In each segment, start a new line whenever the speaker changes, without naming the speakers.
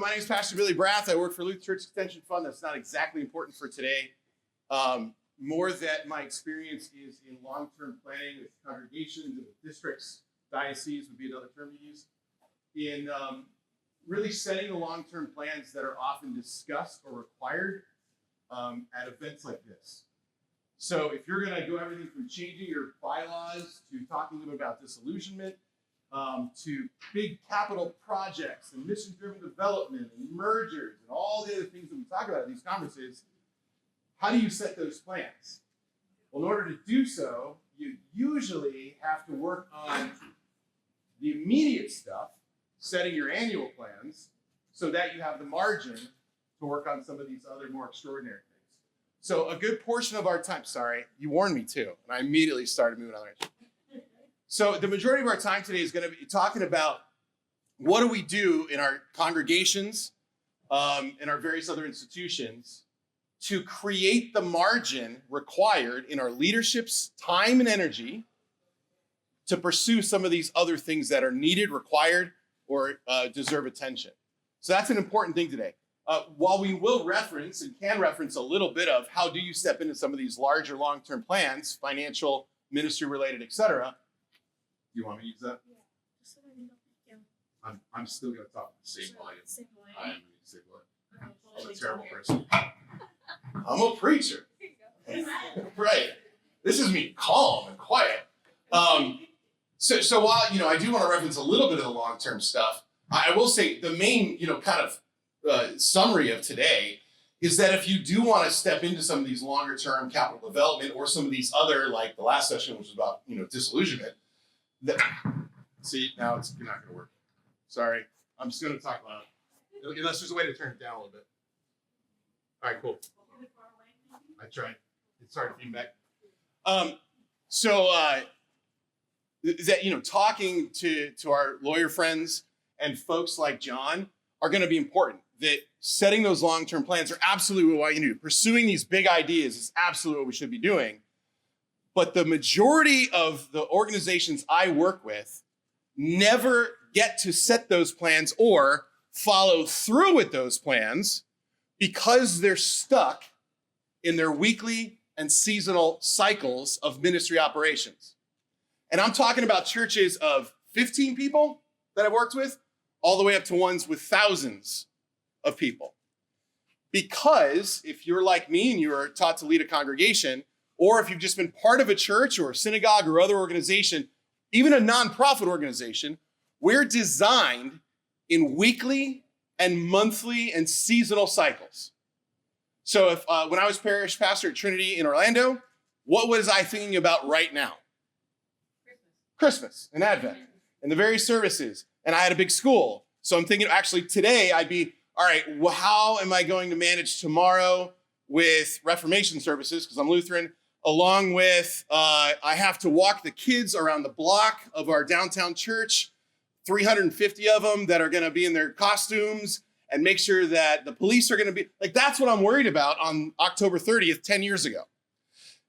my name is Pastor Billy Brath. I work for Lutheran Church Extension Fund. That's not exactly important for today. More that my experience is in long-term planning with congregations and with districts. Diocese would be another term to use. In really setting the long-term plans that are often discussed or required at events like this. So if you're going to do everything from changing your bylaws to talking to them about disillusionment, to big capital projects and mission-driven development and mergers and all the other things that we talk about at these conferences, how do you set those plans? Well, in order to do so, you usually have to work on the immediate stuff, setting your annual plans, so that you have the margin to work on some of these other more extraordinary things. So a good portion of our time, sorry, you warned me too, and I immediately started moving on the direction. So the majority of our time today is going to be talking about what do we do in our congregations, in our various other institutions, to create the margin required in our leadership's time and energy to pursue some of these other things that are needed, required, or deserve attention. So that's an important thing today. While we will reference and can reference a little bit of how do you step into some of these larger long-term plans, financial, ministry-related, etc. Do you want me to use that?
Yeah. Just so I know.
I'm still going to talk the same volume.
Same volume.
I am in the same volume.
Okay,
I'm a terrible person. I'm a preacher. Right. This is me calm and quiet. So while, I do want to reference a little bit of the long-term stuff, I will say the main, kind of summary of today is that if you do want to step into some of these longer-term capital development or some of these other, like the last session, which was about, disillusionment, see, now it's not going to work. Sorry. I'm just going to talk loud. Unless there's a way to turn it down a little bit. All right, cool. I tried. It's hard to feedback. Talking to our lawyer friends and folks like John are going to be important. That setting those long-term plans are absolutely what you do. Pursuing these big ideas is absolutely what we should be doing. But the majority of the organizations I work with never get to set those plans or follow through with those plans because they're stuck in their weekly and seasonal cycles of ministry operations. And I'm talking about churches of 15 people that I've worked with, all the way up to ones with thousands of people. Because if you're like me and you are taught to lead a congregation, or if you've just been part of a church or a synagogue or other organization, even a nonprofit organization, we're designed in weekly and monthly and seasonal cycles. So if when I was parish pastor at Trinity in Orlando, what was I thinking about right now? Christmas and Advent and the various services. And I had a big school. So I'm thinking actually today I'd be, all right, well, how am I going to manage tomorrow with Reformation services, because I'm Lutheran, along with I have to walk the kids around the block of our downtown church, 350 of them that are going to be in their costumes, and make sure that the police are going to be, like, that's what I'm worried about on October 30th, 10 years ago.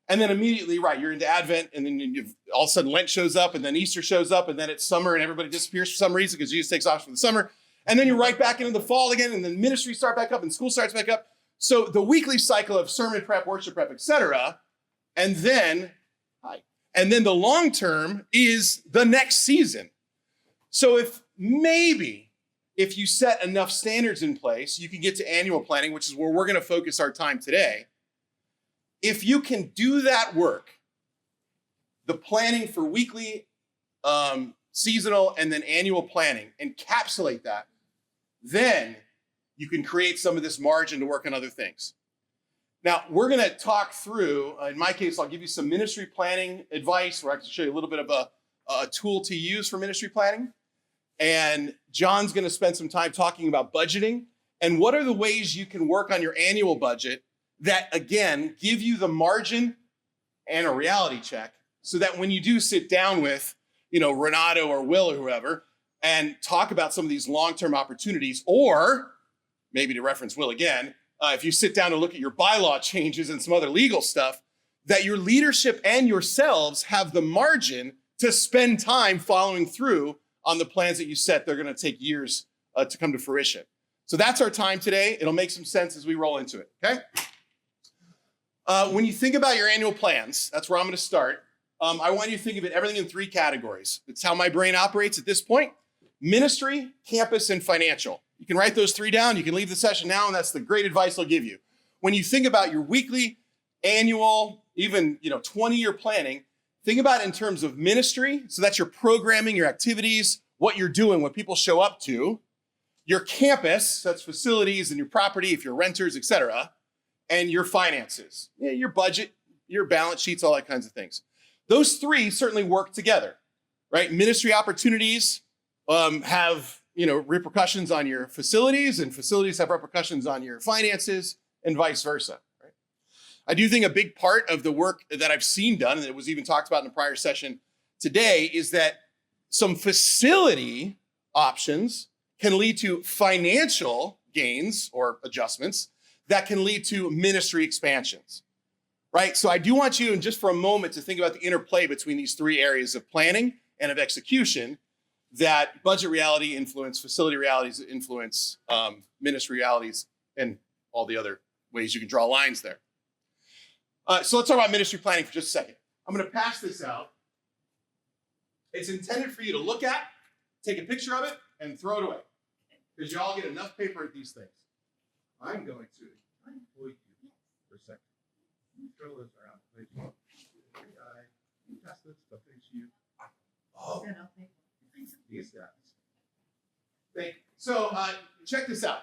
And then immediately, right, you're into Advent, and then all of a sudden Lent shows up, and then Easter shows up, and then it's summer, and everybody disappears for some reason because Jesus takes off for the summer. And then you're right back into the fall again, and then ministry start back up, and school starts back up. So the weekly cycle of sermon prep, worship prep, etc. And then the long term is the next season. So if you set enough standards in place, you can get to annual planning, which is where we're going to focus our time today. If you can do that work, the planning for weekly, seasonal, and then annual planning, encapsulate that, then you can create some of this margin to work on other things. Now, we're going to talk through, in my case, I'll give you some ministry planning advice, where I can show you a little bit of a tool to use for ministry planning. And John's going to spend some time talking about budgeting and what are the ways you can work on your annual budget that, again, give you the margin and a reality check so that when you do sit down with, Renato or Will or whoever and talk about some of these long-term opportunities, or maybe to reference Will again, if you sit down and look at your bylaw changes and some other legal stuff, that your leadership and yourselves have the margin to spend time following through on the plans that you set. They're going to take years to come to fruition. So that's our time today. It'll make some sense as we roll into it, okay? When you think about your annual plans, that's where I'm going to start. I want you to think of everything in 3 categories. It's how my brain operates at this point: ministry, campus, and financial. You can write those 3 down. You can leave the session now, and that's the great advice I'll give you. When you think about your weekly, annual, even 20-year planning, think about it in terms of ministry. So that's your programming, your activities, what you're doing, what people show up to. Your campus, that's facilities and your property, if you're renters, etc. And your finances, your budget, your balance sheets, all that kinds of things. Those 3 certainly work together, right? Ministry opportunities have repercussions on your facilities, and facilities have repercussions on your finances, and vice versa. Right? I do think a big part of the work that I've seen done, and it was even talked about in a prior session today, is that some facility options can lead to financial gains or adjustments that can lead to ministry expansions, right? So I do want you, and just for a moment, to think about the interplay between these 3 areas of planning and of execution, that budget reality influence, facility realities influence ministry realities, and all the other ways you can draw lines there. So let's talk about ministry planning for just a second. I'm going to pass this out. It's intended for you to look at, take a picture of it, and throw it away, because you all get enough paper at these things. I'm going to employ you for a second. Throw those around. Pass this stuff to you. Oh, these guys. Thank you. So check this out.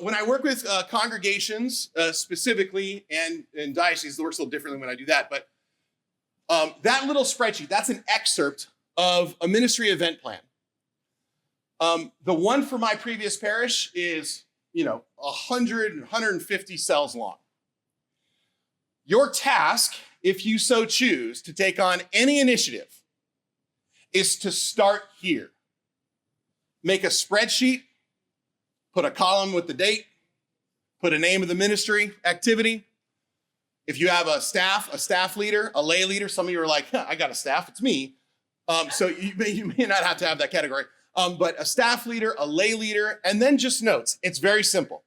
When I work with congregations specifically and in dioceses, it works a little differently when I do that. But that little spreadsheet, that's an excerpt of a ministry event plan. The one for my previous parish is 100, 150 cells long. Your task, if you so choose to take on any initiative, is to start here. Make a spreadsheet, put a column with the date, put a name of the ministry activity. If you have a staff leader, a lay leader, some of you are like, I got a staff, it's me. So you may not have to have that category. But a staff leader, a lay leader, and then just notes. It's very simple.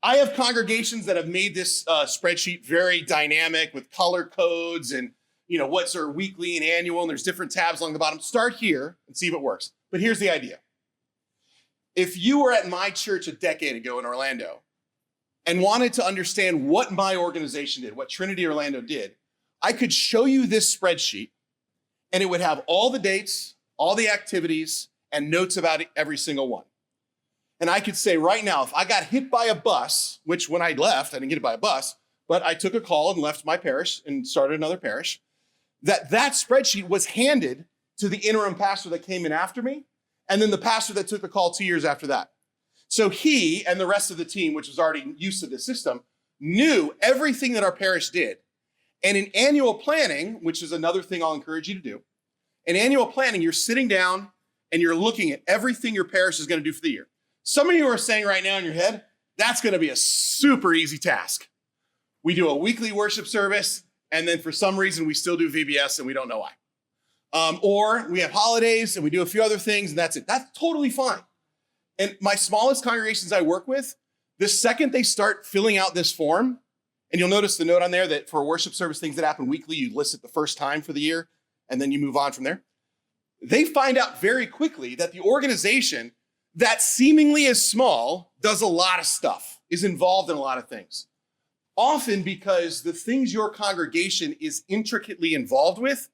I have congregations that have made this spreadsheet very dynamic with color codes and what's our weekly and annual, and there's different tabs along the bottom. Start here and see if it works. But here's the idea. If you were at my church a decade ago in Orlando and wanted to understand what my organization did, what Trinity Orlando did, I could show you this spreadsheet, and it would have all the dates, all the activities, and notes about every single one. And I could say right now, if I got hit by a bus, which when I left, I didn't get hit by a bus, but I took a call and left my parish and started another parish, that spreadsheet was handed to the interim pastor that came in after me, and then the pastor that took the call 2 years after that. So he and the rest of the team, which was already used to this system, knew everything that our parish did. And in annual planning, which is another thing I'll encourage you to do, in annual planning, you're sitting down and you're looking at everything your parish is going to do for the year. Some of you are saying right now in your head, that's going to be a super easy task. We do a weekly worship service, and then for some reason we still do VBS and we don't know why. Or we have holidays and we do a few other things, and that's it. That's totally fine. And my smallest congregations I work with, the second they start filling out this form, and you'll notice the note on there that for a worship service, things that happen weekly, you list it the first time for the year, and then you move on from there. They find out very quickly that the organization that seemingly is small does a lot of stuff, is involved in a lot of things. Often because the things your congregation is intricately involved with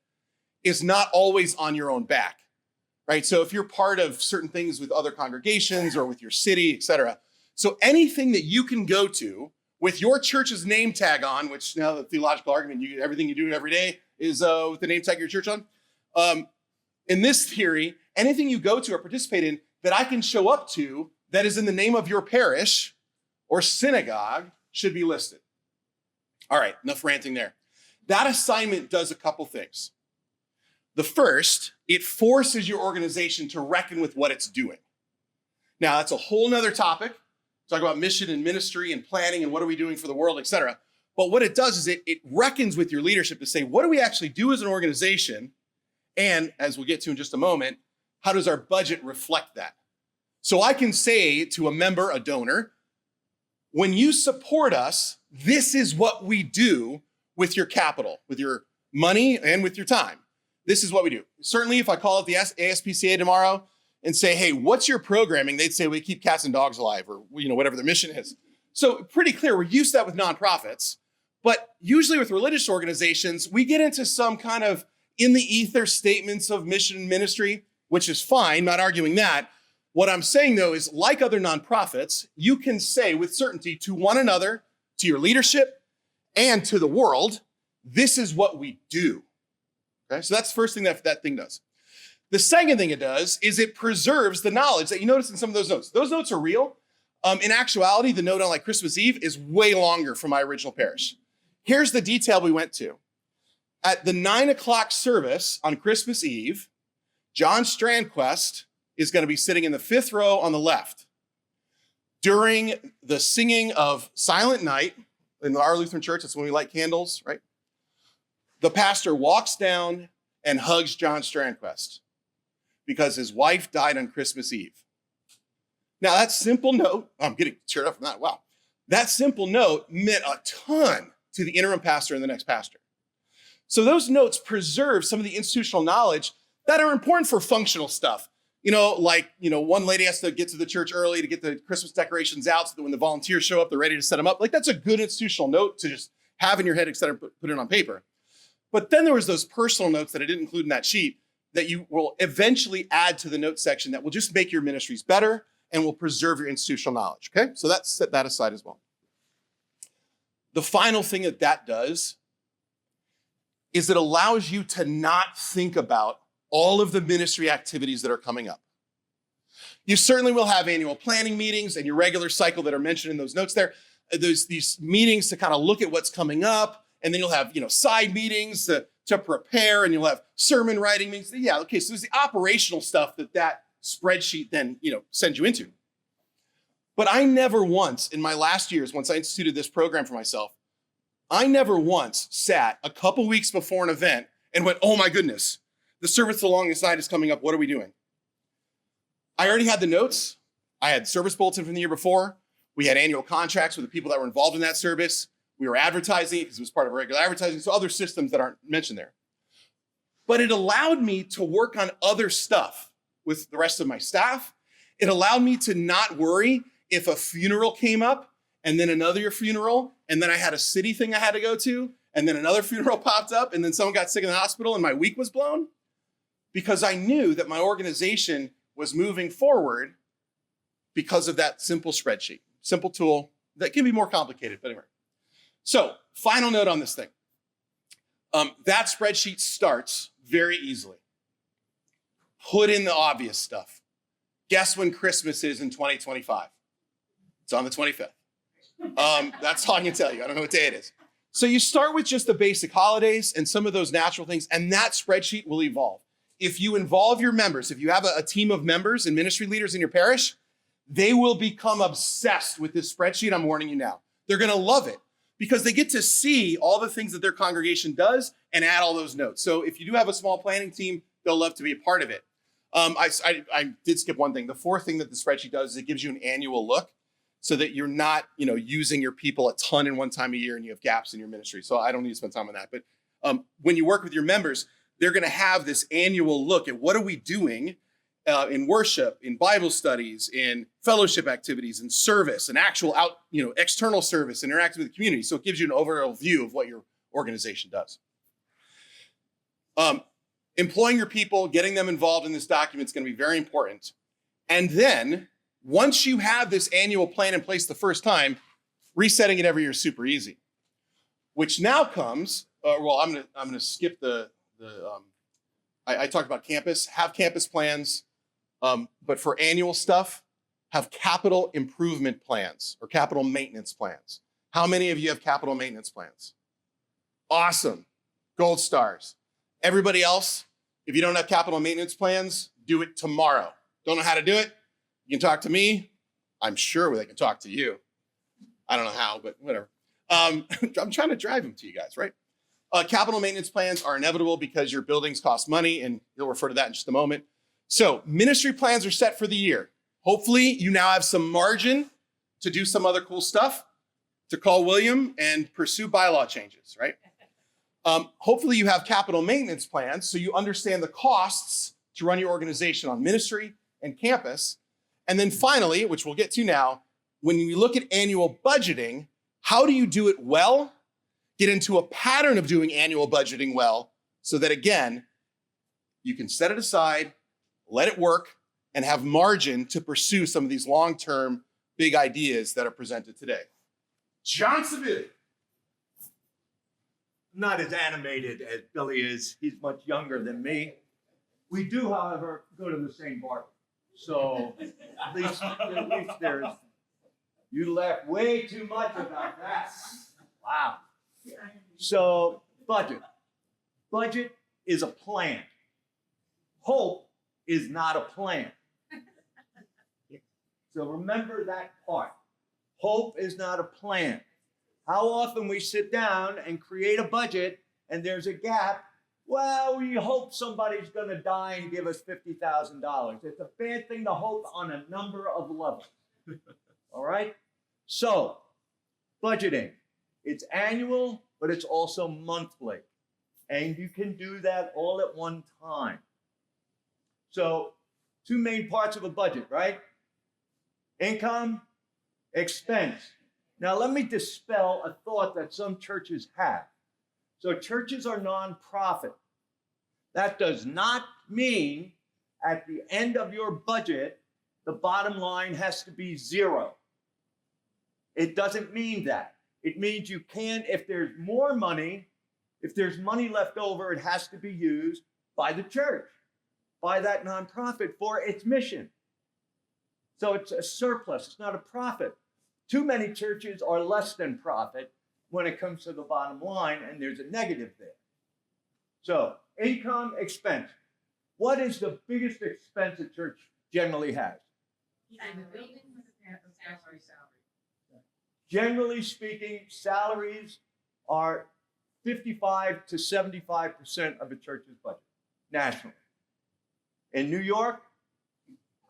is not always on your own back, right? So if you're part of certain things with other congregations or with your city, et cetera, so anything that you can go to with your church's name tag on, which now the theological argument, everything you do every day is with the name tag of your church on. In this theory, anything you go to or participate in that I can show up to that is in the name of your parish or synagogue should be listed. All right, enough ranting there. That assignment does a couple things. The first, it forces your organization to reckon with what it's doing. Now, that's a whole nother topic. Talk about mission and ministry and planning and what are we doing for the world, et cetera. But what it does is it reckons with your leadership to say, what do we actually do as an organization? And as we'll get to in just a moment, how does our budget reflect that? So I can say to a member, a donor, when you support us, this is what we do with your capital, with your money and with your time. This is what we do. Certainly if I call up the ASPCA tomorrow and say, hey, what's your programming? They'd say we keep cats and dogs alive, or whatever their mission is. So pretty clear, we're used to that with nonprofits, but usually with religious organizations, we get into some kind of in the ether statements of mission and ministry, which is fine, not arguing that. What I'm saying though is, like other nonprofits, you can say with certainty to one another, to your leadership, and to the world, this is what we do. Okay, so that's the first thing that thing does. The second thing it does is it preserves the knowledge that you notice in some of those notes. Those notes are real. In actuality, the note on like Christmas Eve is way longer from my original parish. Here's the detail we went to. At the 9 o'clock service on Christmas Eve, John Strandquist is going to be sitting in the 5th row on the left. During the singing of Silent Night in our Lutheran church, that's when we light candles, right? The pastor walks down and hugs John Strandquist because his wife died on Christmas Eve. Now that simple note, I'm getting cheered up from that, wow. That simple note meant a ton to the interim pastor and the next pastor. So those notes preserve some of the institutional knowledge that are important for functional stuff. One lady has to get to the church early to get the Christmas decorations out so that when the volunteers show up, they're ready to set them up. Like, that's a good institutional note to just have in your head instead of put it on paper. But then there was those personal notes that I didn't include in that sheet that you will eventually add to the notes section that will just make your ministries better and will preserve your institutional knowledge, okay? So that's set that aside as well. The final thing that does is it allows you to not think about all of the ministry activities that are coming up. You certainly will have annual planning meetings and your regular cycle that are mentioned in those notes there. There's these meetings to kind of look at what's coming up, and then you'll have side meetings to prepare, and you'll have sermon writing meetings. Yeah, okay, so there's the operational stuff that spreadsheet then sends you into. But I never once, in my last years, once I instituted this program for myself, I never once sat a couple weeks before an event and went, oh my goodness, the service along this night is coming up. What are we doing? I already had the notes. I had service bulletin from the year before. We had annual contracts with the people that were involved in that service. We were advertising it because it was part of regular advertising. So other systems that aren't mentioned there. But it allowed me to work on other stuff with the rest of my staff. It allowed me to not worry if a funeral came up and then another funeral, and then I had a city thing I had to go to, and then another funeral popped up, and then someone got sick in the hospital and my week was blown, because I knew that my organization was moving forward because of that simple spreadsheet, simple tool that can be more complicated, but anyway. So, final note on this thing. That spreadsheet starts very easily. Put in the obvious stuff. Guess when Christmas is in 2025? It's on the 25th. That's all I can tell you. I don't know what day it is. So you start with just the basic holidays and some of those natural things, and that spreadsheet will evolve. If you involve your members, if you have a team of members and ministry leaders in your parish, they will become obsessed with this spreadsheet. I'm warning you now. They're going to love it because they get to see all the things that their congregation does and add all those notes. So if you do have a small planning team, they'll love to be a part of it. I did skip one thing. The fourth thing that the spreadsheet does is it gives you an annual look so that you're not, using your people a ton in one time a year and you have gaps in your ministry. So I don't need to spend time on that. But when you work with your members, they're going to have this annual look at what are we doing in worship, in Bible studies, in fellowship activities, in service, and actual external service, interacting with the community. So it gives you an overall view of what your organization does. Employing your people, getting them involved in this document is going to be very important. And then once you have this annual plan in place the first time, resetting it every year is super easy. Which now comes, I'm going to skip I talked about campus, have campus plans, but for annual stuff, have capital improvement plans or capital maintenance plans. How many of you have capital maintenance plans? Awesome, gold stars. Everybody else, if you don't have capital maintenance plans, do it tomorrow. Don't know how to do it? You can talk to me. I'm sure they can talk to you. I don't know how, but whatever. I'm trying to drive them to you guys, right? Capital maintenance plans are inevitable because your buildings cost money, and you'll refer to that in just a moment. So ministry plans are set for the year. Hopefully you now have some margin to do some other cool stuff, to call William and pursue bylaw changes, right? Hopefully you have capital maintenance plans so you understand the costs to run your organization on ministry and campus. And then finally, which we'll get to now, when you look at annual budgeting, how do you do it well? Get into a pattern of doing annual budgeting well so that, again, you can set it aside, let it work, and have margin to pursue some of these long-term big ideas that are presented today. John Scibilia.
Not as animated as Billy is. He's much younger than me. We do, however, go to the same barber. So at least there's, you laugh way too much about that. Wow. So budget. Budget is a plan. Hope is not a plan. So remember that part. Hope is not a plan. How often we sit down and create a budget and there's a gap. Well, we hope somebody's going to die and give us $50,000. It's a bad thing to hope on a number of levels. All right? So, budgeting. It's annual, but it's also monthly. And you can do that all at one time. So, two main parts of a budget, right? Income, expense. Now, let me dispel a thought that some churches have. So churches are nonprofit. That does not mean at the end of your budget, the bottom line has to be zero. It doesn't mean that. It means you can't, if there's more money, if there's money left over, it has to be used by the church, by that nonprofit for its mission. So it's a surplus, it's not a profit. Too many churches are less than profit when it comes to the bottom line, and there's a negative there. So, income, expense. What is the biggest expense a church generally has? Generally speaking, salaries are 55 to 75% of a church's budget, nationally. In New York,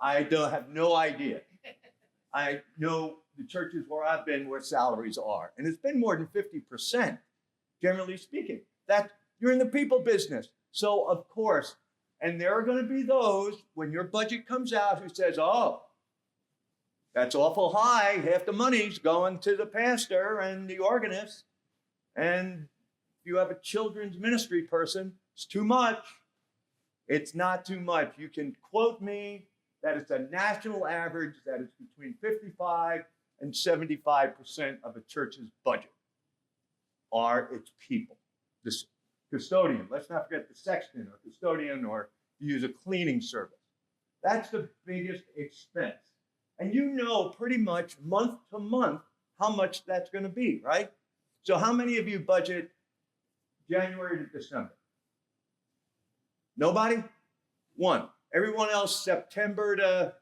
I have no idea. I know the churches where I've been where salaries are. And it's been more than 50%, generally speaking. That you're in the people business. So of course, and there are going to be those when your budget comes out who says, oh, that's awful high. Half the money's going to the pastor and the organist. And if you have a children's ministry person, it's too much. It's not too much. You can quote me that it's a national average that is between 55 and 75% of a church's budget are its people. This custodian, let's not forget the sexton or custodian or use a cleaning service. That's the biggest expense. And you know pretty much month to month how much that's going to be, right? So how many of you budget January to December? Nobody? One. Everyone else September to...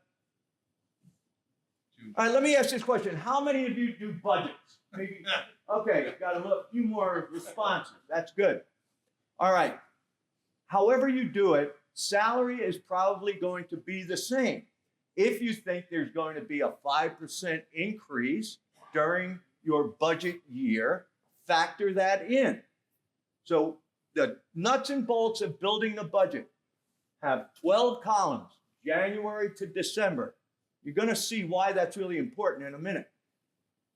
All right, let me ask this question. How many of you do budgets? Maybe, okay, got a few more responses. That's good. All right. However you do it, salary is probably going to be the same. If you think there's going to be a 5% increase during your budget year, factor that in. So the nuts and bolts of building the budget have 12 columns, January to December. You're going to see why that's really important in a minute.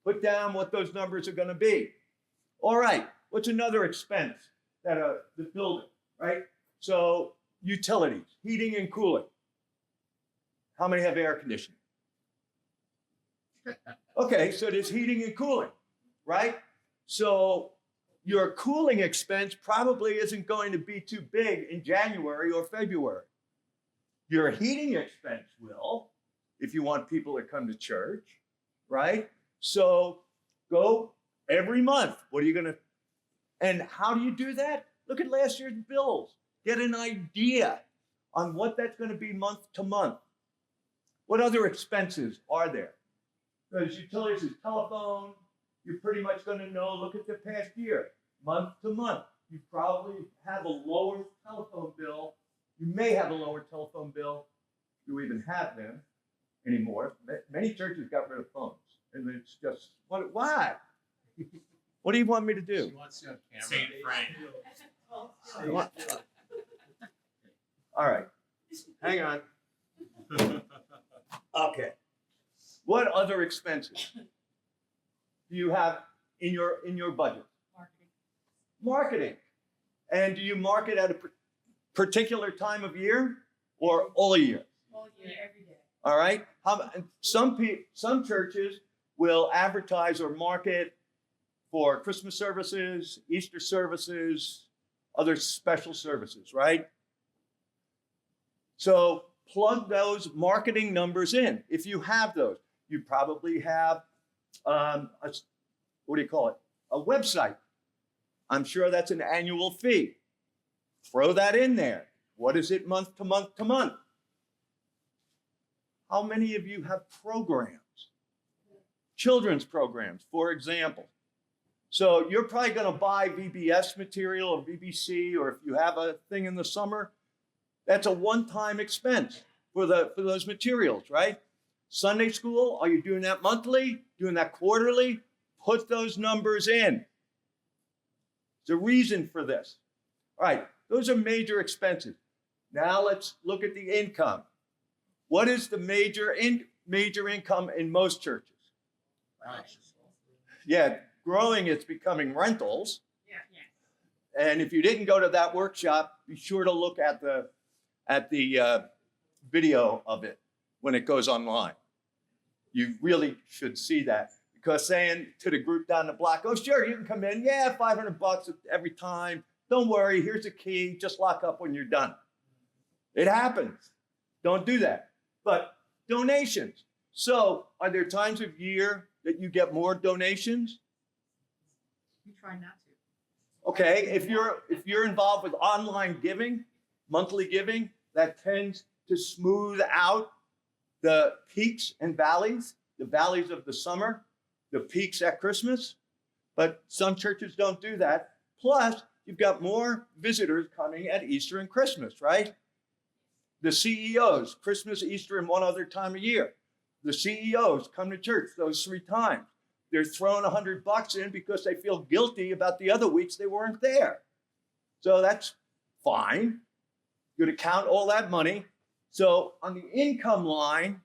Put down what those numbers are going to be. All right, what's another expense that the building, right? So utilities, heating and cooling. How many have air conditioning? Okay, so there's heating and cooling, right? So your cooling expense probably isn't going to be too big in January or February. Your heating expense will, if you want people to come to church, right? So go every month. What are you going to, and how do you do that? Look at last year's bills. Get an idea on what that's going to be month to month. What other expenses are there? There's utilities, there's telephone. You're pretty much going to know, look at the past year, month to month. You probably have a lower telephone bill. You may have a lower telephone bill. You even have them. anymore. Many churches got rid of phones, and it's just why? What do you want me to do?
She wants you on camera.
Saint Frank.
What? All right, hang on. Okay. What other expenses do you have in your budget? Marketing. And do you market at a particular time of year or all year?
All year, every day.
All right. Some churches will advertise or market for Christmas services, Easter services, other special services, right? So plug those marketing numbers in. If you have those, you probably have a website. I'm sure that's an annual fee. Throw that in there. What is it month to month to month? How many of you have programs? Children's programs, for example. So you're probably going to buy VBS material or BBC, or if you have a thing in the summer, that's a one-time expense for those materials, right? Sunday school, are you doing that monthly? Doing that quarterly? Put those numbers in. There's a reason for this. All right, those are major expenses. Now let's look at the income. What is the major income in most churches? Yeah, growing, it's becoming rentals.
Yeah.
And if you didn't go to that workshop, be sure to look at the video of it when it goes online. You really should see that, because saying to the group down the block, oh, sure, you can come in. Yeah, $500 every time. Don't worry, here's a key. Just lock up when you're done. It happens. Don't do that. But donations. So are there times of year that you get more donations?
We try not to.
Okay, if you're involved with online giving, monthly giving, that tends to smooth out the peaks and valleys, the valleys of the summer, the peaks at Christmas. But some churches don't do that. Plus, you've got more visitors coming at Easter and Christmas, right? The CEOs, Christmas, Easter, and one other time of year. The CEOs come to church those 3 times. They're throwing $100 in because they feel guilty about the other weeks they weren't there. So that's fine. You're going to count all that money. So on the income line,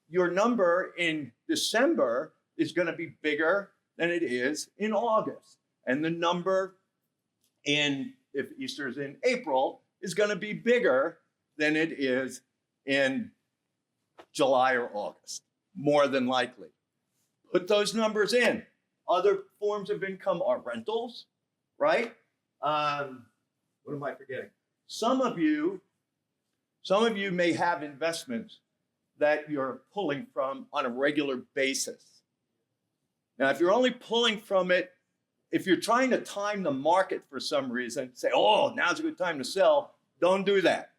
your number in December is going to be bigger than it is in August. And the number if Easter is in April, is going to be bigger than it is in July or August, more than likely. Put those numbers in. Other forms of income are rentals, right? What am I forgetting? Some of you may have investments that you're pulling from on a regular basis. Now, if you're only pulling from it, if you're trying to time the market for some reason, say, oh, now's a good time to sell, don't do that.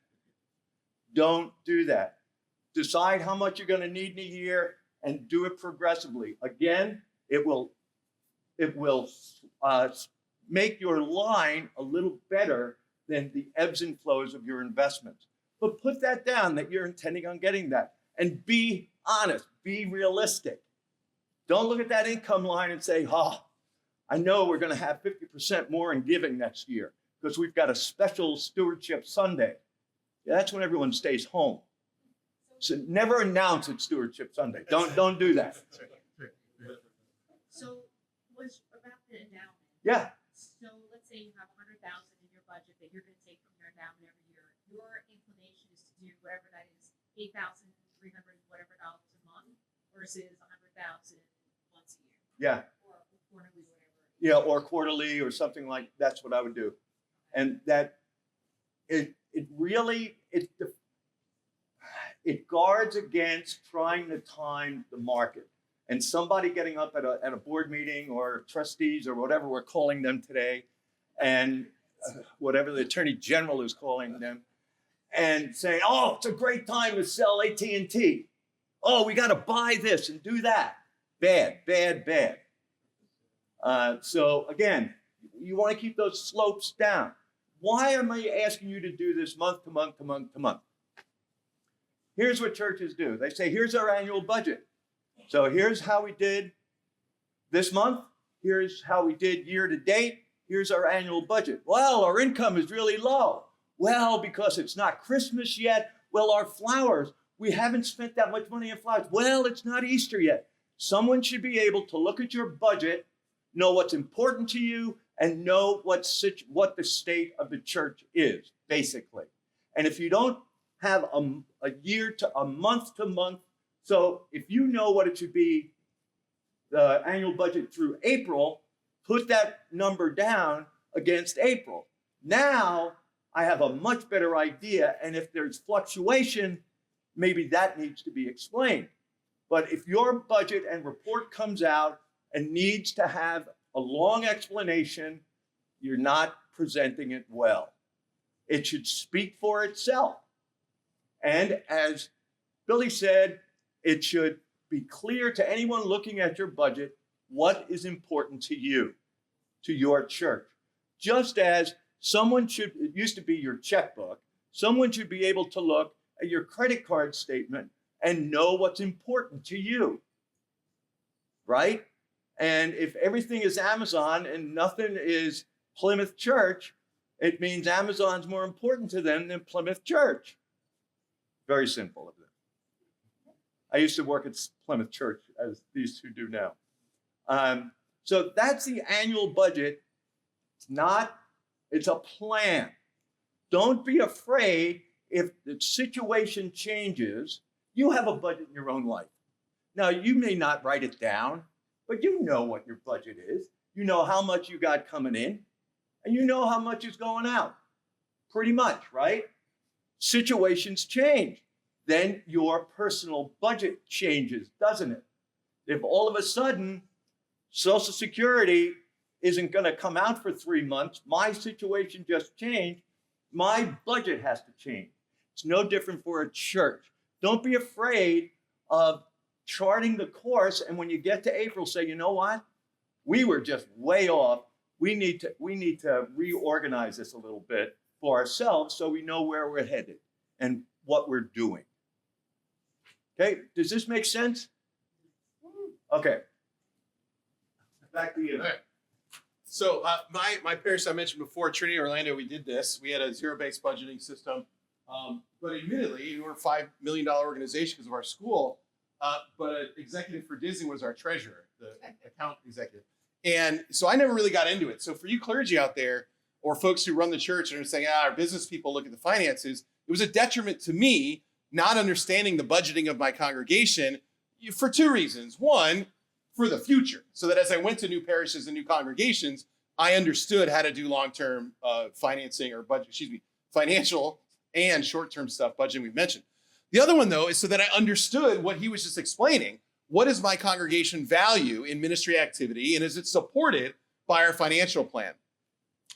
Don't do that. Decide how much you're going to need in a year and do it progressively. Again, it will make your line a little better than the ebbs and flows of your investments. But put that down that you're intending on getting that. And be honest, be realistic. Don't look at that income line and say, oh, I know we're going to have 50% more in giving next year because we've got a special stewardship Sunday. Yeah, that's when everyone stays home. So never announce it's Stewardship Sunday. Don't do that.
So was about the endowment.
Yeah.
So let's say you have $100,000 in your budget that you're going to take from your endowment every year. Your inclination is to do whatever that is, $8,300 whatever dollars a month versus $100,000 once a year.
Yeah.
Or quarterly, whatever.
Yeah, or quarterly or something like that's what I would do. And that it guards against trying to time the market. And somebody getting up at a board meeting or trustees or whatever we're calling them today, and whatever the attorney general is calling them, and saying, oh, it's a great time to sell AT&T. Oh, we got to buy this and do that. Bad, bad, bad. So again, you want to keep those slopes down. Why am I asking you to do this month to month to month to month? Here's what churches do. They say, here's our annual budget. So here's how we did this month. Here's how we did year to date. Here's our annual budget. Well, our income is really low. Well, because it's not Christmas yet. Well, our flowers, we haven't spent that much money on flowers. Well, it's not Easter yet. Someone should be able to look at your budget, know what's important to you, and know what the state of the church is, basically. And if you don't have a month to month, so if you know what it should be, the annual budget through April, put that number down against April. Now I have a much better idea. And if there's fluctuation, maybe that needs to be explained. But if your budget and report comes out and needs to have a long explanation, you're not presenting it well. It should speak for itself. And as Billy said, it should be clear to anyone looking at your budget what is important to you, to your church. Just as someone should, it used to be your checkbook, someone should be able to look at your credit card statement and know what's important to you, right? And if everything is Amazon and nothing is Plymouth Church, it means Amazon's more important to them than Plymouth Church. Very simple of them. I used to work at Plymouth Church, as these two do now. So that's the annual budget. It's a plan. Don't be afraid if the situation changes. You have a budget in your own life. Now, you may not write it down, but you know what your budget is. You know how much you got coming in, and you know how much is going out. Pretty much, right? Situations change. Then your personal budget changes, doesn't it? If all of a sudden Social Security isn't going to come out for 3 months, my situation just changed, my budget has to change. It's no different for a church. Don't be afraid of charting the course, and when you get to April, say, you know what? We were just way off. We need to reorganize this a little bit for ourselves so we know where we're headed and what we're doing. Okay, does this make sense? Okay. Back to you.
All right. So my parish I mentioned before, Trinity Orlando, we did this. We had a zero-based budgeting system. But admittedly, we were a $5 million organization because of our school. But an executive for Disney was our treasurer, the account executive. And so I never really got into it. So for you clergy out there, or folks who run the church and are saying, our business people look at the finances, it was a detriment to me not understanding the budgeting of my congregation for two reasons. One, for the future, so that as I went to new parishes and new congregations, I understood how to do long-term financing or financial and short-term stuff, budgeting we've mentioned. The other one, though, is so that I understood what he was just explaining. What does my congregation value in ministry activity, and is it supported by our financial plan?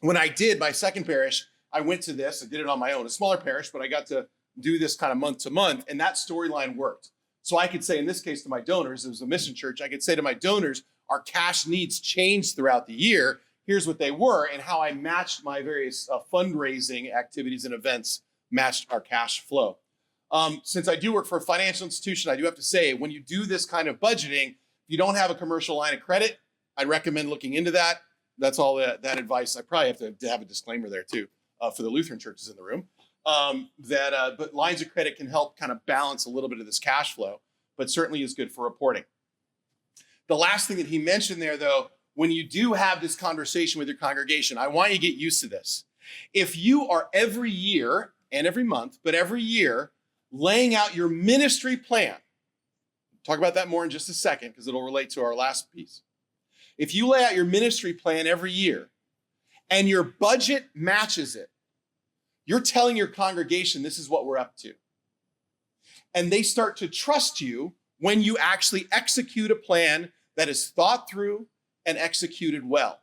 When I did my second parish, I went to this. I did it on my own, a smaller parish, but I got to do this kind of month to month, and that storyline worked. So I could say, in this case, to my donors, it was a mission church, I could say to my donors, our cash needs changed throughout the year. Here's what they were, and how I matched my various fundraising activities and events matched our cash flow. Since I do work for a financial institution, I do have to say, when you do this kind of budgeting, if you don't have a commercial line of credit, I'd recommend looking into that. That's all that advice. I probably have to have a disclaimer there too for the Lutheran churches in the room. But lines of credit can help kind of balance a little bit of this cash flow, but certainly is good for reporting. The last thing that he mentioned there, though, when you do have this conversation with your congregation, I want you to get used to this. If you are every year and every month, but every year, laying out your ministry plan, talk about that more in just a second because it'll relate to our last piece. If you lay out your ministry plan every year and your budget matches it, you're telling your congregation this is what we're up to. And they start to trust you when you actually execute a plan that is thought through and executed well.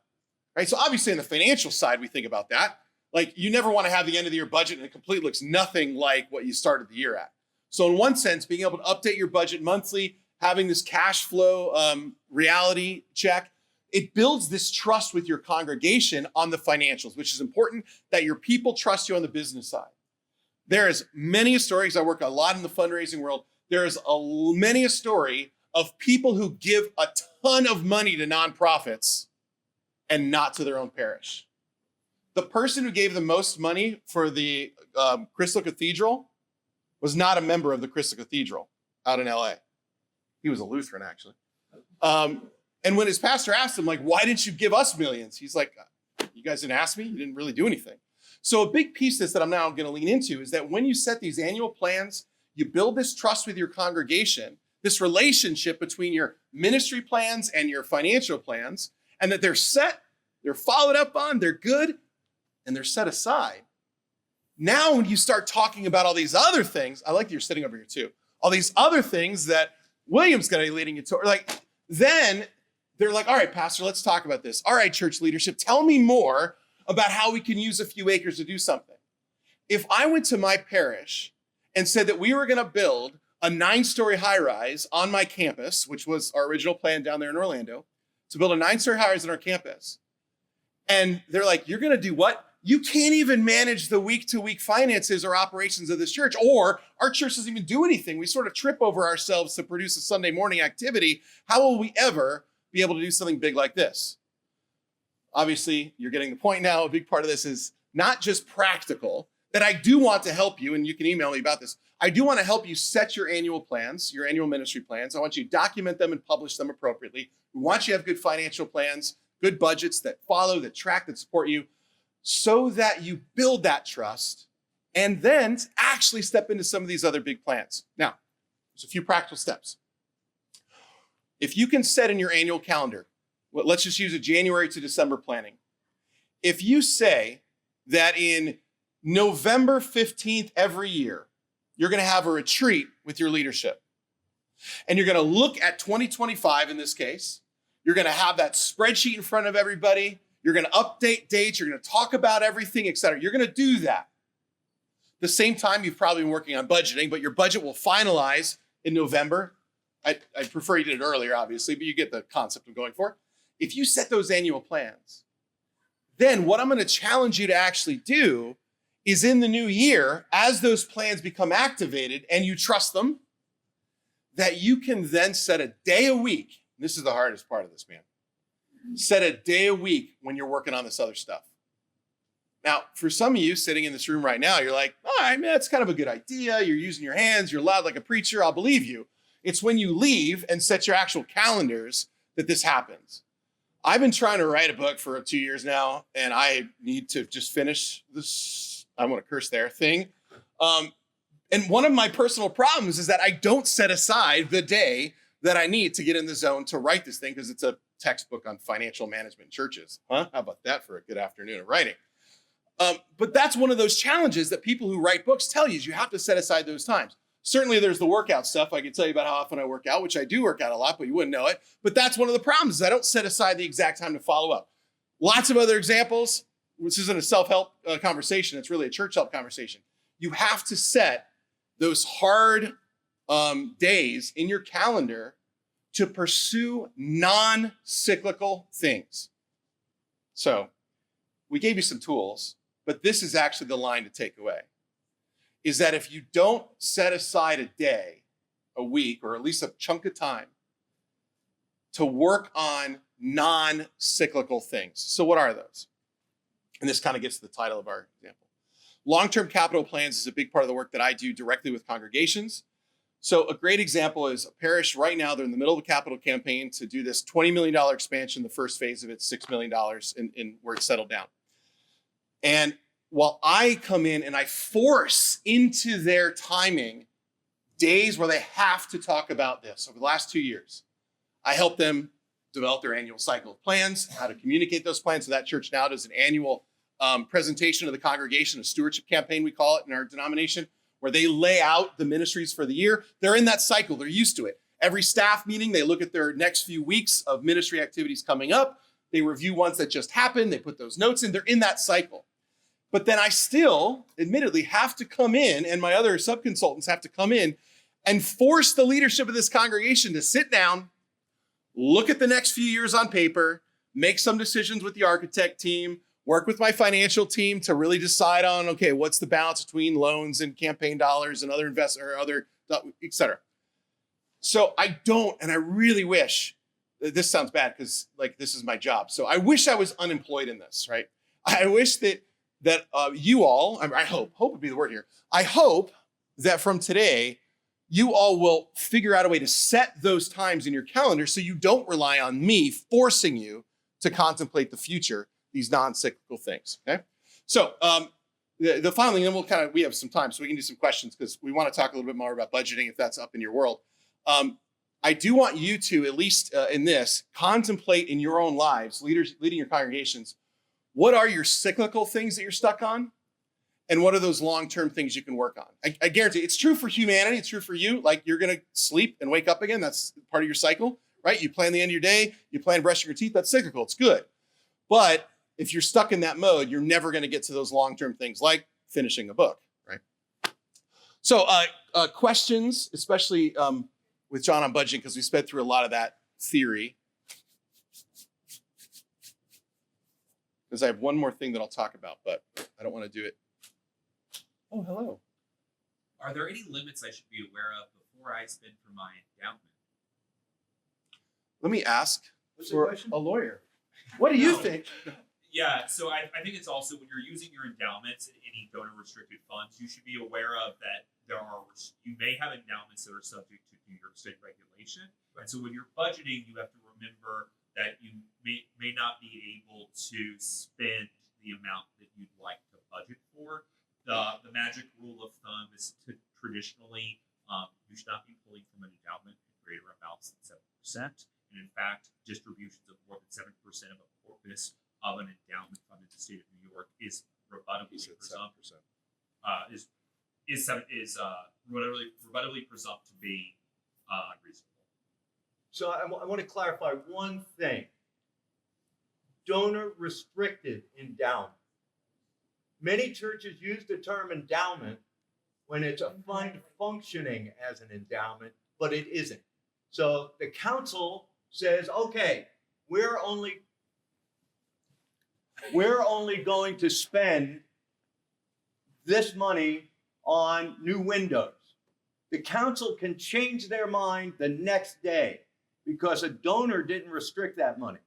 Right? So obviously on the financial side, we think about that. Like you never want to have the end of the year budget and it completely looks nothing like what you started the year at. So in one sense, being able to update your budget monthly, having this cash flow reality check, it builds this trust with your congregation on the financials, which is important that your people trust you on the business side. There is many stories. I work a lot in the fundraising world. There is many a story of people who give a ton of money to nonprofits and not to their own parish. The person who gave the most money for the Crystal Cathedral was not a member of the Crystal Cathedral out in LA. He was a Lutheran, actually. And when his pastor asked him, like, why didn't you give us millions? He's like, you guys didn't ask me. You didn't really do anything. So a big piece of this that I'm now going to lean into is that when you set these annual plans, you build this trust with your congregation, this relationship between your ministry plans and your financial plans, and that they're set, they're followed up on, they're good, and they're set aside. Now, when you start talking about all these other things, I like that you're sitting over here too, all these other things that William's going to be leading you to, like, then they're like, all right, pastor, let's talk about this. All right, church leadership, tell me more about how we can use a few acres to do something. If I went to my parish and said that we were going to build a 9-story high-rise on my campus, which was our original plan down there in Orlando, to build a 9-story high-rise on our campus, and they're like, you're going to do what? You can't even manage the week-to-week finances or operations of this church, or our church doesn't even do anything. We sort of trip over ourselves to produce a Sunday morning activity. How will we ever be able to do something big like this? Obviously, you're getting the point now. A big part of this is not just practical, that I do want to help you, and you can email me about this. I do want to help you set your annual plans, your annual ministry plans. I want you to document them and publish them appropriately. We want you to have good financial plans, good budgets that follow, that track, that support you, so that you build that trust and then actually step into some of these other big plans. Now, there's a few practical steps. If you can set in your annual calendar, let's just use a January to December planning. If you say that in November 15th every year, you're going to have a retreat with your leadership, and you're going to look at 2025 in this case, you're going to have that spreadsheet in front of everybody, you're going to update dates, you're going to talk about everything, et cetera. You're going to do that. The same time, you've probably been working on budgeting, but your budget will finalize in November. I'd prefer you did it earlier, obviously, but you get the concept I'm going for. If you set those annual plans, then what I'm going to challenge you to actually do is in the new year, as those plans become activated and you trust them, that you can then set a day a week. This is the hardest part of this, man. Set a day a week when you're working on this other stuff. Now, for some of you sitting in this room right now, you're like, all right, man, that's kind of a good idea. You're using your hands. You're loud like a preacher. I'll believe you. It's when you leave and set your actual calendars that this happens. I've been trying to write a book for 2 years now, and I need to just finish this, I want to curse there, thing. And one of my personal problems is that I don't set aside the day that I need to get in the zone to write this thing, because it's a textbook on financial management in churches. Huh? How about that for a good afternoon of writing? But that's one of those challenges that people who write books tell you is you have to set aside those times. Certainly there's the workout stuff. I can tell you about how often I work out, which I do work out a lot, but you wouldn't know it. But that's one of the problems is I don't set aside the exact time to follow up. Lots of other examples. This isn't a self-help conversation. It's really a church help conversation. You have to set those hard days in your calendar to pursue non-cyclical things. So we gave you some tools, but this is actually the line to take away, is that if you don't set aside a day, a week, or at least a chunk of time to work on non-cyclical things. So what are those? And this kind of gets to the title of our example. Long-term capital plans is a big part of the work that I do directly with congregations. So a great example is a parish right now, they're in the middle of a capital campaign to do this $20 million expansion. The first phase of it's $6 million in where it's settled down. And while I come in and I force into their timing days where they have to talk about this over the last 2 years, I help them develop their annual cycle of plans, how to communicate those plans. So that church now does an annual presentation of the congregation, a stewardship campaign, we call it in our denomination, where they lay out the ministries for the year. They're in that cycle. They're used to it. Every staff meeting, they look at their next few weeks of ministry activities coming up. They review ones that just happened. They put those notes in. They're in that cycle. But then I still, admittedly, have to come in, and my other sub-consultants have to come in and force the leadership of this congregation to sit down, look at the next few years on paper, make some decisions with the architect team, work with my financial team to really decide on, okay, what's the balance between loans and campaign dollars and other investment or other, et cetera. So I don't, and I really wish, this sounds bad because like this is my job. So I wish I was unemployed in this, right? I wish that you all, I hope would be the word here. I hope that from today, you all will figure out a way to set those times in your calendar so you don't rely on me forcing you to contemplate the future, these non-cyclical things, okay? So the final thing, then we have some time so we can do some questions because we want to talk a little bit more about budgeting if that's up in your world. I do want you to, at least in this, contemplate in your own lives, leaders leading your congregations, what are your cyclical things that you're stuck on? And what are those long-term things you can work on? I guarantee it's true for humanity. It's true for you. Like you're going to sleep and wake up again. That's part of your cycle, right? You plan the end of your day. You plan brushing your teeth. That's cyclical. It's good. But if you're stuck in that mode, you're never going to get to those long-term things like finishing a book, right? So questions, especially with John on budgeting, because we sped through a lot of that theory. Because I have one more thing that I'll talk about, but I don't want to do it. Oh, hello.
Are there any limits I should be aware of before I spend for my endowment?
Let me ask
What's the
for
question?
a lawyer. What do you
No.
think?
Yeah, so I think it's also when you're using your endowments in any donor restricted funds, you should be aware of that you may have endowments that are subject to New York State regulation. And so when you're budgeting, you have to remember that you may not be able to spend the amount that you'd like to budget for. The magic rule of thumb is to traditionally you should not be pulling from an endowment at greater amounts than 7%. And in fact, distributions of more than 7% of a corpus of an endowment fund in the state of New York is rebuttably presumed rebuttably presumed to be unreasonable.
So I want to clarify one thing. Donor restricted endowment. Many churches use the term endowment when it's a fund functioning as an endowment, but it isn't. So the council says, okay, we're only going to spend this money on new windows. The council can change their mind the next day because a donor didn't restrict that money.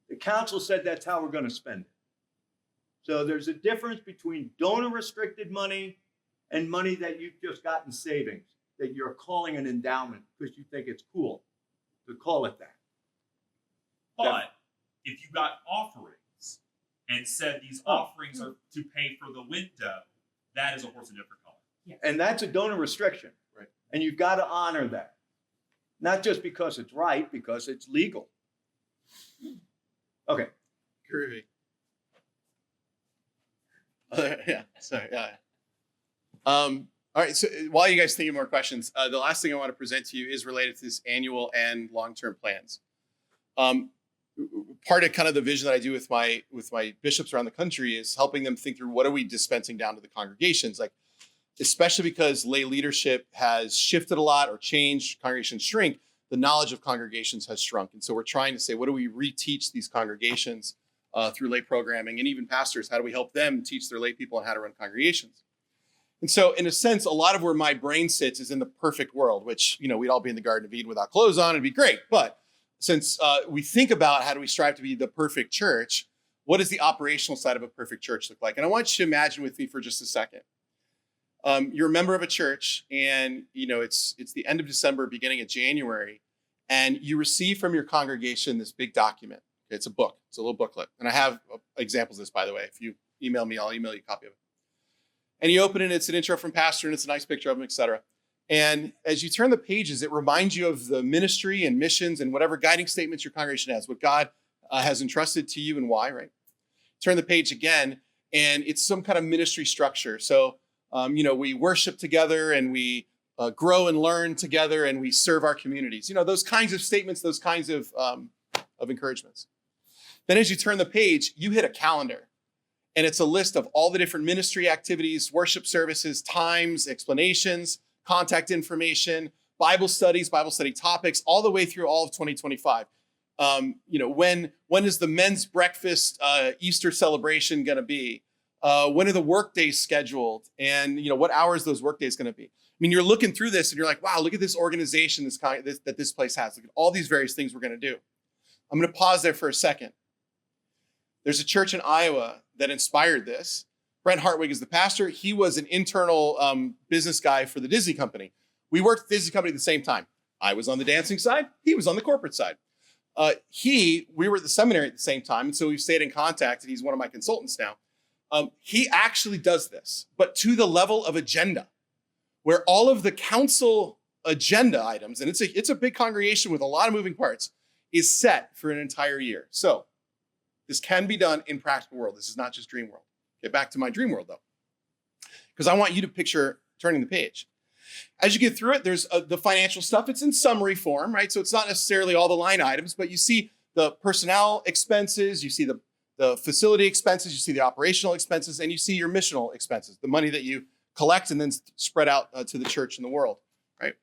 The council said that's how we're going to spend it. So there's a difference between donor restricted money and money that you've just got in savings that you're calling an endowment because you think it's cool to call it that.
But if you got offerings and said these offerings are to pay for the window, that is a horse of different color.
Yes.
And that's a donor restriction.
Right.
And you've got to honor that. Not just because it's right, because it's legal. Okay.
Groovy. Yeah, sorry. Yeah. All right. So while you guys think of more questions, the last thing I want to present to you is related to this annual and long-term plans. Part of kind of the vision that I do with my bishops around the country is helping them think through what are we dispensing down to the congregations, like especially because lay leadership has shifted a lot or changed, congregations shrink. The knowledge of congregations has shrunk, and so we're trying to say, what do we reteach these congregations through lay programming, and even pastors? How do we help them teach their lay people on how to run congregations? And so, in a sense, a lot of where my brain sits is in the perfect world, which we'd all be in the Garden of Eden without clothes on, it'd be great, but since we think about how do we strive to be the perfect church, what does the operational side of a perfect church look like? And I want you to imagine with me for just a second. You're a member of a church, and it's the end of December, beginning of January, and you receive from your congregation this big document. It's a book. It's a little booklet. And I have examples of this, by the way. If you email me, I'll email you a copy of it. And you open it, it's an intro from pastor, and it's a nice picture of him, etc. And as you turn the pages, it reminds you of the ministry and missions and whatever guiding statements your congregation has, what God has entrusted to you and why, right? Turn the page again, and it's some kind of ministry structure. So, we worship together, and we grow and learn together, and we serve our communities. Those kinds of statements, those kinds of encouragements. Then as you turn the page, you hit a calendar. And it's a list of all the different ministry activities, worship services, times, explanations, contact information, Bible studies, Bible study topics, all the way through all of 2025. When is the men's breakfast Easter celebration going to be? When are the work days scheduled? And what hours those work days going to be? I mean, you're looking through this and you're like, wow, look at this organization that this place has. Look at all these various things we're going to do. I'm going to pause there for a second. There's a church in Iowa that inspired this. Brent Hartwig is the pastor. He was an internal business guy for the Disney company. We worked at the Disney company at the same time. I was on the dancing side. He was on the corporate side. We were at the seminary at the same time, and so we've stayed in contact, and he's one of my consultants now. He actually does this, but to the level of agenda, where all of the council agenda items, and it's a big congregation with a lot of moving parts, is set for an entire year. So this can be done in practical world. This is not just dream world. Get back to my dream world, though, because I want you to picture turning the page. As you get through it, there's the financial stuff. It's in summary form, right? So it's not necessarily all the line items, but you see the personnel expenses, you see the facility expenses, you see the operational expenses, and you see your missional expenses, the money that you collect and then spread out to the church and the world, right?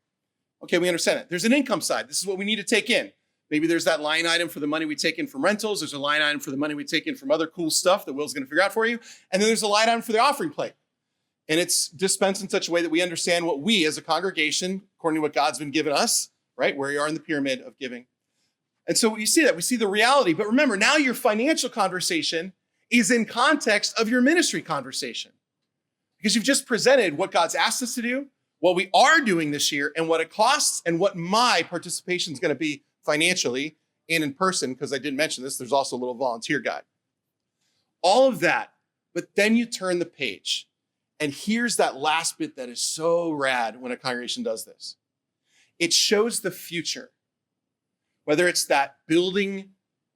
Okay, we understand it. There's an income side. This is what we need to take in. Maybe there's that line item for the money we take in from rentals. There's a line item for the money we take in from other cool stuff that Will's going to figure out for you. And then there's a line item for the offering plate. And it's dispensed in such a way that we understand what we as a congregation, according to what God's been given us, right, where you are in the pyramid of giving. And so you see that. We see the reality. But remember, now your financial conversation is in context of your ministry conversation. Because you've just presented what God's asked us to do, what we are doing this year, and what it costs, and what my participation is going to be financially and in person, because I didn't mention this, there's also a little volunteer guide. All of that, but then you turn the page. And here's that last bit that is so rad when a congregation does this. It shows the future. Whether it's that building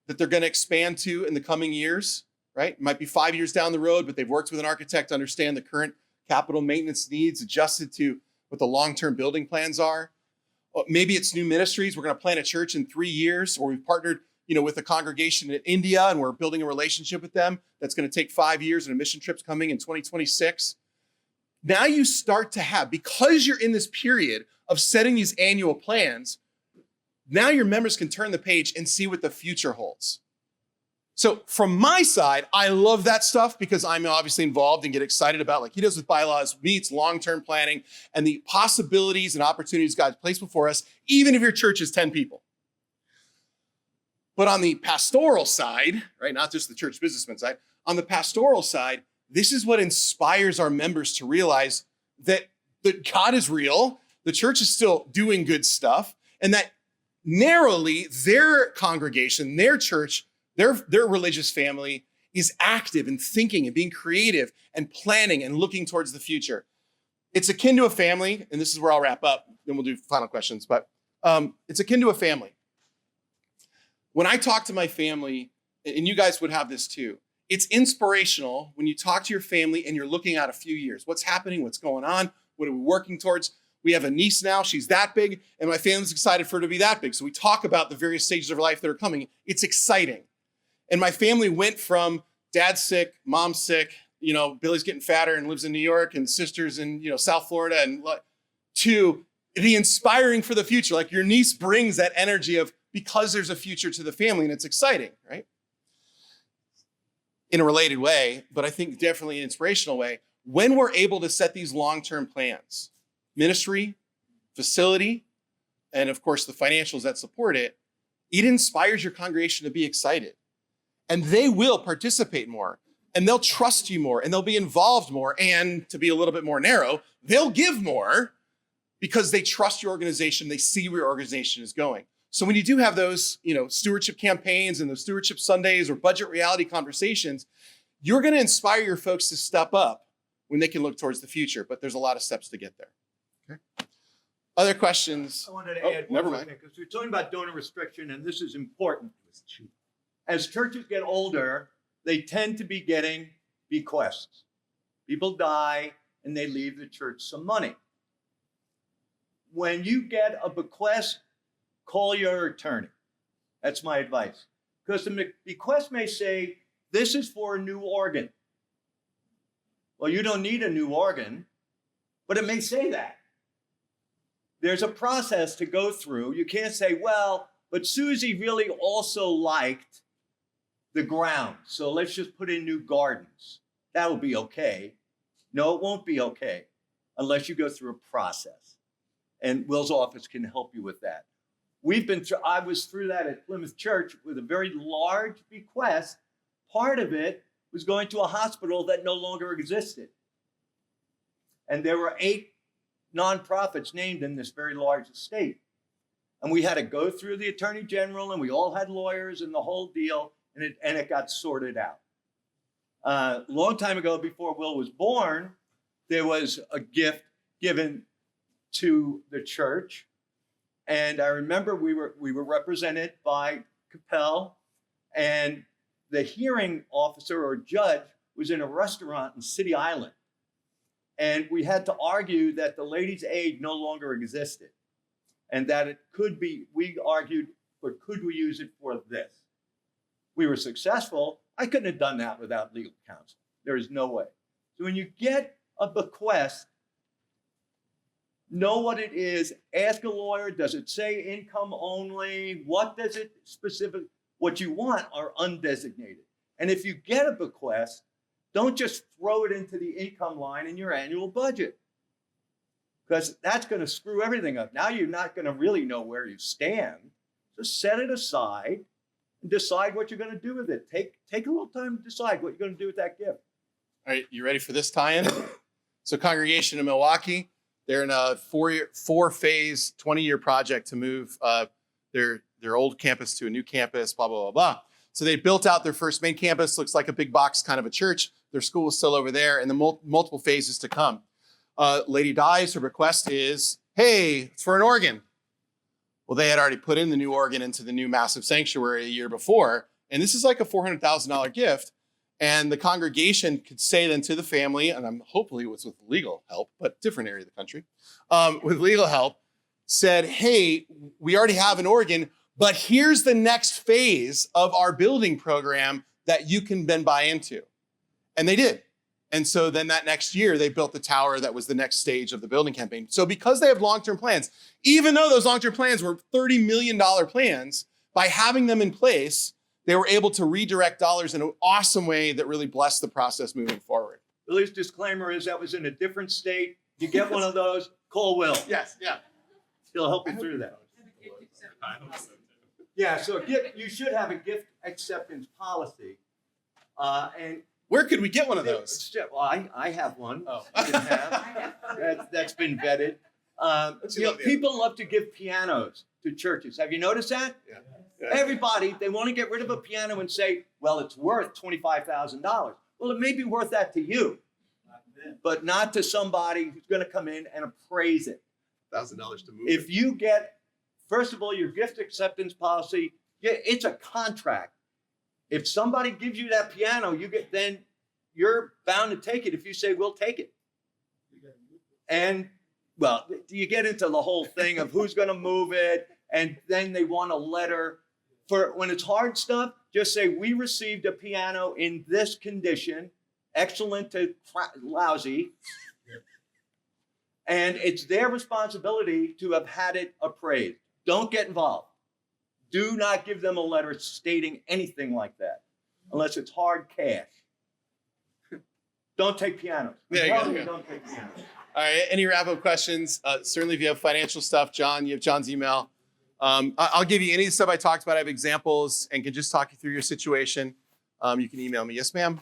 that they're going to expand to in the coming years, right? It might be 5 years down the road, but they've worked with an architect to understand the current capital maintenance needs adjusted to what the long-term building plans are. Or maybe it's new ministries. We're going to plant a church in 3 years, or we've partnered with a congregation in India and we're building a relationship with them that's going to take 5 years and a mission trip's coming in 2026. Now you start to have, because you're in this period of setting these annual plans, now your members can turn the page and see what the future holds. So from my side, I love that stuff because I'm obviously involved and get excited about, like he does with bylaws, meets long-term planning and the possibilities and opportunities God's placed before us, even if your church is 10 people. But on the pastoral side, right, not just the church businessman side, on the pastoral side, this is what inspires our members to realize that God is real, the church is still doing good stuff, and that narrowly their congregation, their church, their religious family is active and thinking and being creative and planning and looking towards the future. It's akin to a family, and this is where I'll wrap up, then we'll do final questions, but it's akin to a family. When I talk to my family, and you guys would have this too, it's inspirational when you talk to your family and you're looking out a few years. What's happening? What's going on? What are we working towards? We have a niece now. She's that big, and my family's excited for her to be that big. So we talk about the various stages of her life that are coming. It's exciting. And my family went from dad's sick, mom's sick, Billy's getting fatter and lives in New York, and sister's in, South Florida, and to the inspiring for the future. Like your niece brings that energy of because there's a future to the family, and it's exciting, right? In a related way, but I think definitely an inspirational way, when we're able to set these long-term plans, ministry, facility, and of course the financials that support it, it inspires your congregation to be excited. And they will participate more, and they'll trust you more, and they'll be involved more, and to be a little bit more narrow, they'll give more because they trust your organization, they see where your organization is going. So when you do have those, stewardship campaigns and those stewardship Sundays or budget reality conversations, you're going to inspire your folks to step up when they can look towards the future. But there's a lot of steps to get there. Okay. Other questions?
I wanted to add one
never
more
mind.
thing, because we're talking about donor restriction, and this is important. As churches get older, they tend to be getting bequests. People die, and they leave the church some money. When you get a bequest, call your attorney. That's my advice. Because the bequest may say, this is for a new organ. Well, you don't need a new organ, but it may say that. There's a process to go through. You can't say, well, But Susie really also liked the ground. So let's just put in new gardens. That'll be okay. No, it won't be okay unless you go through a process. And Will's office can help you with that. I was through that at Plymouth Church with a very large bequest. Part of it was going to a hospital that no longer existed. And there were 8 nonprofits named in this very large estate. And we had to go through the Attorney General, and we all had lawyers and the whole deal, and it got sorted out. A long time ago, before Will was born, there was a gift given to the church. And I remember we were represented by Capel, and the hearing officer or judge was in a restaurant in City Island. And we had to argue that the Ladies' Aid no longer existed and that it could be, we argued, but could we use it for this? We were successful. I couldn't have done that without legal counsel. There is no way. So when you get a bequest, know what it is, ask a lawyer, does it say income only? What does it specifically, what you want are undesignated. And if you get a bequest, don't just throw it into the income line in your annual budget, because that's going to screw everything up. Now you're not going to really know where you stand. Just set it aside and decide what you're going to do with it. Take a little time to decide what you're going to do with that gift.
All right, you ready for this tie-in? So congregation in Milwaukee, they're in a four-phase, 20-year project to move their old campus to a new campus, blah, blah, blah, blah. So they built out their first main campus, looks like a big box kind of a church. Their school is still over there, and the multiple phases to come. Lady dies, her request is, hey, it's for an organ. Well, they had already put in the new organ into the new massive sanctuary a year before, and this is like a $400,000 gift. And the congregation could say then to the family, and hopefully it was with legal help, but different area of the country, with legal help, said, hey, we already have an organ, but here's the next phase of our building program that you can then buy into. And they did. And so then that next year, they built the tower that was the next stage of the building campaign. So because they have long-term plans, even though those long-term plans were $30 million plans, by having them in place, they were able to redirect dollars in an awesome way that really blessed the process moving forward.
Billy's disclaimer is that was in a different state. You get one of those, call Will.
Yes, yeah.
He'll help you through that. Yeah, so you should have a gift acceptance policy. And
where could we get one of those?
Well, I have one.
Oh.
You can have. That's been vetted. People love to give pianos to churches. Have you noticed that?
Yeah.
Everybody, they want to get rid of a piano and say, well, it's worth $25,000. Well, it may be worth that to you, but not to somebody who's going to come in and appraise it.
$1,000 to move.
If you get, first of all, your gift acceptance policy, it's a contract. If somebody gives you that piano, then you're bound to take it if you say, we'll take it. And, well, you get into the whole thing of who's going to move it, and then they want a letter. For when it's hard stuff, just say, we received a piano in this condition, excellent to lousy, and it's their responsibility to have had it appraised. Don't get involved. Do not give them a letter stating anything like that, unless it's hard cash. Don't take pianos.
There you go.
Don't take pianos.
All right, any wrap-up questions? Certainly if you have financial stuff, John, you have John's email. I'll give you any of the stuff I talked about. I have examples and can just talk you through your situation. You can email me. Yes, ma'am?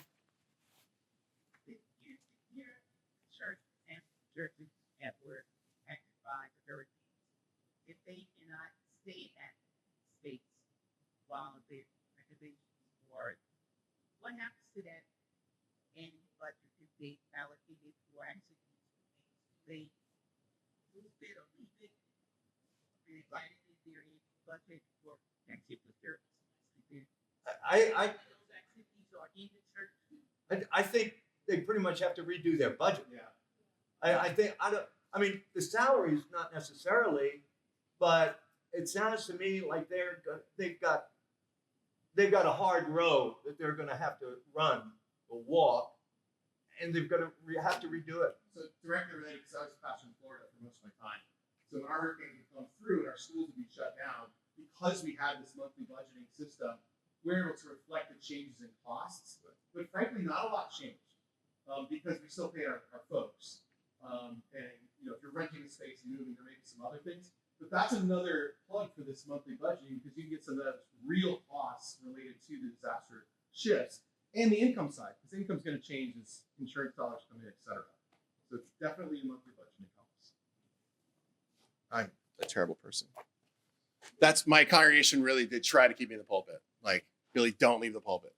Churches that were acted by the hurricanes, if they cannot stay at states while their regulations are, what happens to that annual budget if they allocated for actually they lose it or leave it? Provided in their annual budget for actually the services. Those activities are in the church.
I think they pretty much have to redo their budget.
Yeah.
I mean, the salaries not necessarily, but it sounds to me like they've got a hard road that they're going to have to run or walk, and they've got to have to redo it.
So directly related, because I was a pastor in Florida for most of my time. So when our hurricane would come through and our schools would be shut down,
because we have this monthly budgeting system, we're able to reflect the changes in costs. But frankly, not a lot changed because we still pay our folks. And if you're renting a space and moving, there may be some other things. But that's another plug for this monthly budgeting because you can get some of those real costs related to the disaster shifts and the income side, because income's going to change as insurance dollars come in, et cetera. So it's definitely a monthly budgeting helps.
I'm a terrible person. That's my congregation really did try to keep me in the pulpit. Like, Billy, don't leave the pulpit.